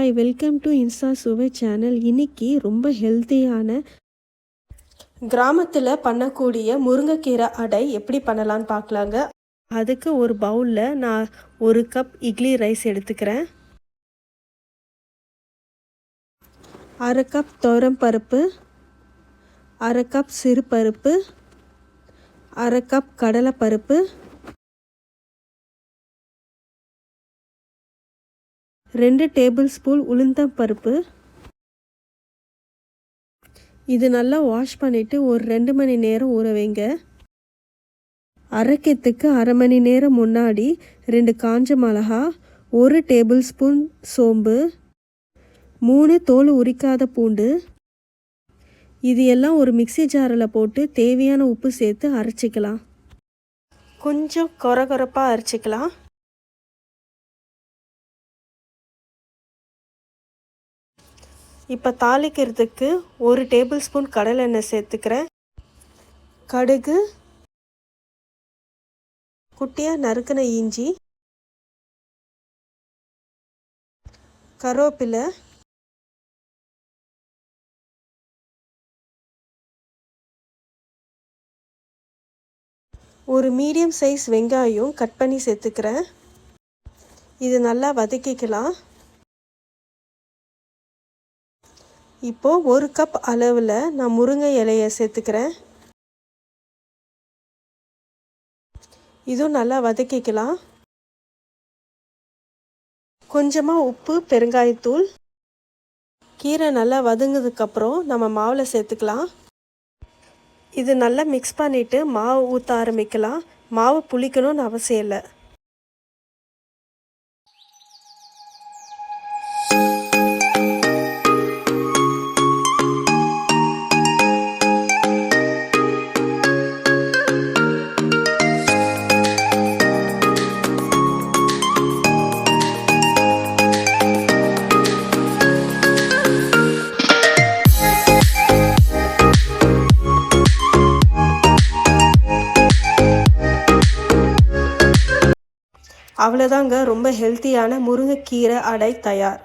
Hi, welcome to Insta சுவை channel. இன்னைக்கு ரொம்ப ஹெல்த்தியான கிராமத்தில் பண்ணக்கூடிய முருங்கைக்கீரை அடை எப்படி பண்ணலான்னு பார்க்கலாங்க. அதுக்கு ஒரு பவுலில் நான் 1 கப் இட்லி ரைஸ் எடுத்துக்கிறேன், 1/2 கப் துவரம் பருப்பு, 1/2 கப் சிறுபருப்பு, 1/2 கப் கடலைப்பருப்பு, 2 டேபிள் ஸ்பூன் உளுந்தம் பருப்பு. இது நல்லா வாஷ் பண்ணிவிட்டு ஒரு 2 மணி நேரம் ஊற வைங்க. அரைக்கிறதுக்கு 1/2 மணி நேரம் முன்னாடி 2 காஞ்ச மிளகா, 1 டேபிள் ஸ்பூன் சோம்பு, 3 தோல் உரிக்காத பூண்டு, இது எல்லாம் ஒரு மிக்ஸி ஜாரில் போட்டு தேவையான உப்பு சேர்த்து அரைச்சிக்கலாம். கொஞ்சம் கொரகொரப்பாக அரைச்சிக்கலாம். இப்போ தாளிக்கிறதுக்கு 1 டேபிள் ஸ்பூன் கடலை எண்ணெய் சேர்த்துக்கிறேன். கடுகு, குட்டியாக நறுக்கின இஞ்சி, கருவேப்பிலை, ஒரு மீடியம் சைஸ் வெங்காயம் கட் பண்ணி சேர்த்துக்கிறேன். இது நல்லா வதக்கிக்கலாம். இப்போது 1 கப் அளவில் நான் முருங்கை இலையை சேர்த்துக்கிறேன். இதுவும் நல்லா வதக்கிக்கலாம். கொஞ்சமாக உப்பு, பெருங்காயத்தூள். கீரை நல்லா வதங்கினதுக்கப்புறம் நம்ம மாவில் சேர்த்துக்கலாம். இது நல்லா மிக்ஸ் பண்ணிவிட்டு மாவு ஊற்ற ஆரம்பிக்கலாம். மாவு புளிக்கணும்னு அவசியம் இல்லை. அவ்வளோதாங்க, ரொம்ப ஹெல்த்தியான முருங்கைக்கீரை அடை தயார்.